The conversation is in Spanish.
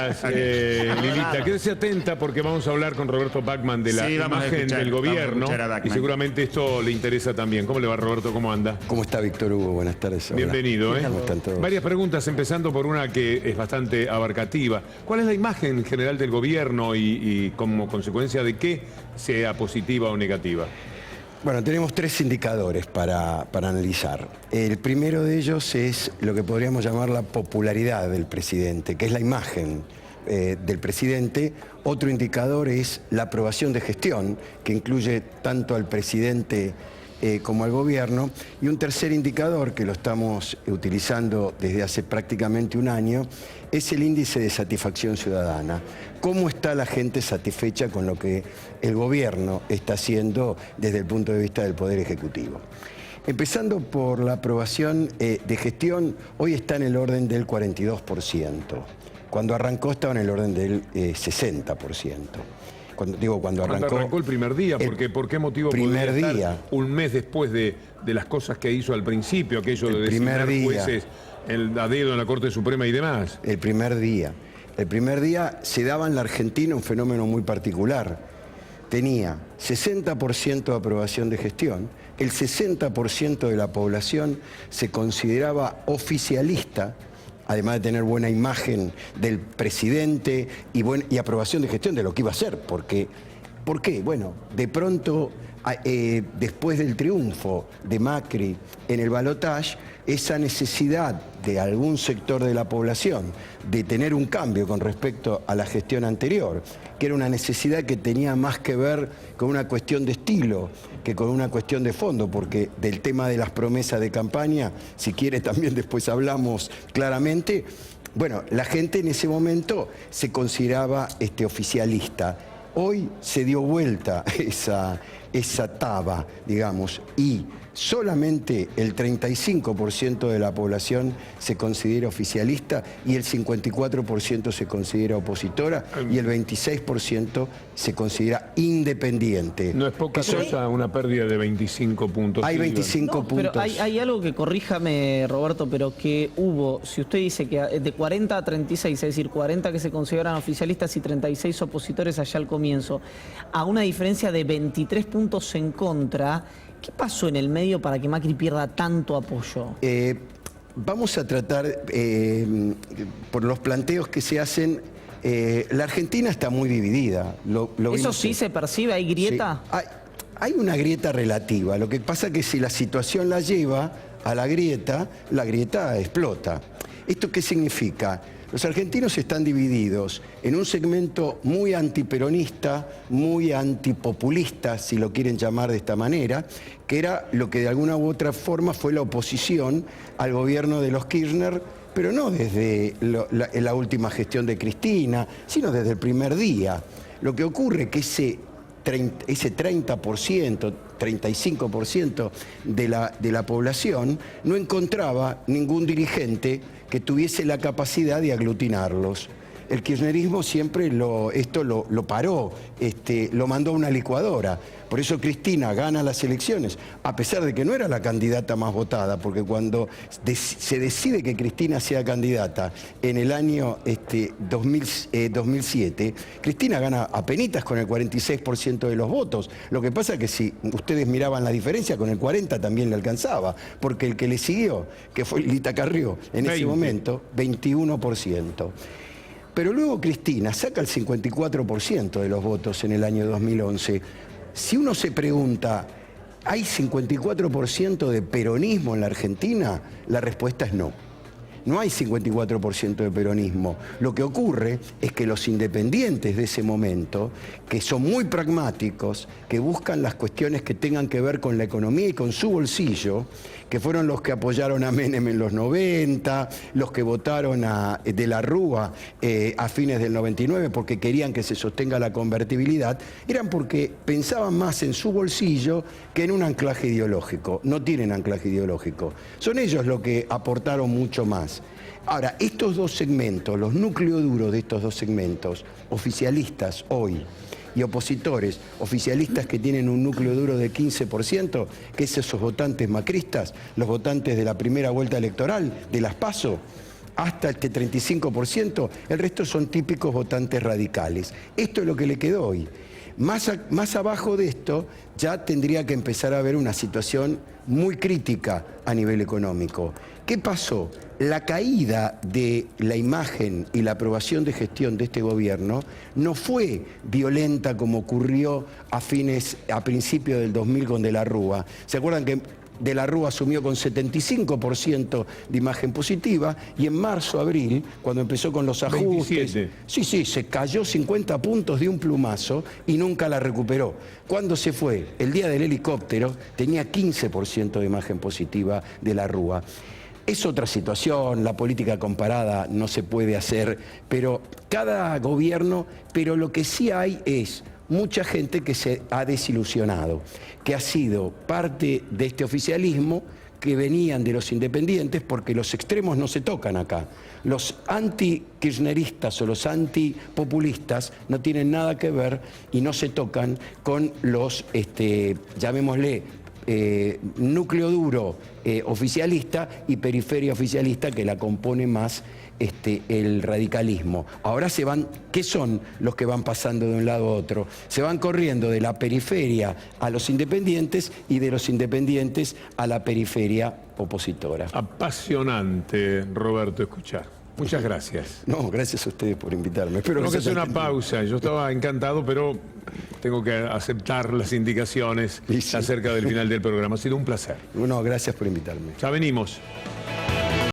estás, Lilita? Quédese atenta porque vamos a hablar con Roberto Bachmann de la imagen del gobierno y seguramente esto le interesa también. ¿Cómo le va, Roberto? ¿Cómo anda? ¿Cómo está, Víctor Hugo? Buenas tardes. Bienvenido. ¿Cómo están todos? Varias preguntas, empezando por una que es bastante abarcativa. ¿Cuál es la imagen general del gobierno y como consecuencia de qué, sea positiva o negativa? Bueno, tenemos tres indicadores para analizar. El primero de ellos es lo que podríamos llamar la popularidad del presidente, que es la imagen del presidente. Otro indicador es la aprobación de gestión, que incluye tanto al presidente como al gobierno. Y un tercer indicador, que lo estamos utilizando desde hace prácticamente un año, es el índice de satisfacción ciudadana. ¿Cómo está la gente satisfecha con lo que el gobierno está haciendo desde el punto de vista del Poder Ejecutivo? Empezando por la aprobación de gestión, hoy está en el orden del 42%. Cuando arrancó estaba en el orden del 60%. Cuando arrancó el primer día, porque ¿por qué motivo primer podría día, estar un mes después de las cosas que hizo al principio, aquello de designar jueces a dedo en la Corte Suprema y demás? El primer día se daba en la Argentina un fenómeno muy particular. Tenía 60% de aprobación de gestión, el 60% de la población se consideraba oficialista, además de tener buena imagen del presidente y aprobación de gestión de lo que iba a hacer. ¿Por qué? Bueno, de pronto, después del triunfo de Macri en el balotaje, esa necesidad de algún sector de la población de tener un cambio con respecto a la gestión anterior, que era una necesidad que tenía más que ver con una cuestión de estilo que con una cuestión de fondo, porque del tema de las promesas de campaña, si quiere también después hablamos claramente. Bueno, la gente en ese momento se consideraba oficialista. Hoy se dio vuelta esa taba, digamos, y solamente el 35% de la población se considera oficialista y el 54% se considera opositora y el 26% se considera independiente. No es poca cosa una pérdida de 25 puntos. Hay 25 puntos. Pero hay algo que, corríjame, Roberto, pero que hubo, si usted dice que de 40 a 36, es decir, 40 que se consideran oficialistas y 36 opositores allá al comienzo, a una diferencia de 23 puntos en contra, ¿qué pasó en el medio para que Macri pierda tanto apoyo? Vamos a tratar, por los planteos que se hacen, la Argentina está muy dividida. ¿Eso sí se percibe? ¿Hay grieta? Sí. Hay una grieta relativa. Lo que pasa es que si la situación la lleva a la grieta explota. ¿Esto qué significa? Los argentinos están divididos en un segmento muy antiperonista, muy antipopulista, si lo quieren llamar de esta manera, que era lo que de alguna u otra forma fue la oposición al gobierno de los Kirchner, pero no desde la última gestión de Cristina, sino desde el primer día. Lo que ocurre es que ese 30%, 35% de la población no encontraba ningún dirigente que tuviese la capacidad de aglutinarlos. El kirchnerismo siempre esto lo paró, lo mandó a una licuadora. Por eso Cristina gana las elecciones, a pesar de que no era la candidata más votada, porque cuando se decide que Cristina sea candidata en el año 2007, Cristina gana apenitas con el 46% de los votos. Lo que pasa es que si ustedes miraban la diferencia, con el 40% también le alcanzaba, porque el que le siguió, que fue Lilita Carrió, en ese momento, 21%. Pero luego Cristina saca el 54% de los votos en el año 2011. Si uno se pregunta, ¿hay 54% de peronismo en la Argentina? La respuesta es no. No hay 54% de peronismo. Lo que ocurre es que los independientes de ese momento, que son muy pragmáticos, que buscan las cuestiones que tengan que ver con la economía y con su bolsillo, que fueron los que apoyaron a Menem en los 90, los que votaron a De la Rúa a fines del 99 porque querían que se sostenga la convertibilidad, eran porque pensaban más en su bolsillo que en un anclaje ideológico. No tienen anclaje ideológico. Son ellos los que aportaron mucho más. Ahora, estos dos segmentos, los núcleos duros de estos dos segmentos, oficialistas hoy y opositores, oficialistas que tienen un núcleo duro de 15%, que es esos votantes macristas, los votantes de la primera vuelta electoral, de las PASO, hasta este 35%, el resto son típicos votantes radicales. Esto es lo que le quedó hoy. Más abajo de esto ya tendría que empezar a haber una situación muy crítica a nivel económico. ¿Qué pasó? La caída de la imagen y la aprobación de gestión de este gobierno no fue violenta como ocurrió a principios del 2000 con De la Rúa. ¿Se acuerdan que De la Rúa asumió con 75% de imagen positiva y en marzo, abril, cuando empezó con los ajustes... 27. Sí, se cayó 50 puntos de un plumazo y nunca la recuperó. Cuando se fue, el día del helicóptero, tenía 15% de imagen positiva De la Rúa. Es otra situación, la política comparada no se puede hacer, pero cada gobierno, pero lo que sí hay es mucha gente que se ha desilusionado, que ha sido parte de este oficialismo, que venían de los independientes, porque los extremos no se tocan acá. Los anti-kirchneristas o los antipopulistas no tienen nada que ver y no se tocan con los, llamémosle, núcleo duro oficialista y periferia oficialista, que la compone más el radicalismo. Ahora se van, ¿qué son los que van pasando de un lado a otro? Se van corriendo de la periferia a los independientes y de los independientes a la periferia opositora. Apasionante, Roberto, escuchar. Muchas gracias. No, gracias a ustedes por invitarme. Espero Tengo que hacer una entendido. pausa. Yo estaba encantado, pero tengo que aceptar las indicaciones Sí. acerca del final del programa. Ha sido un placer. No, gracias por invitarme. Ya venimos.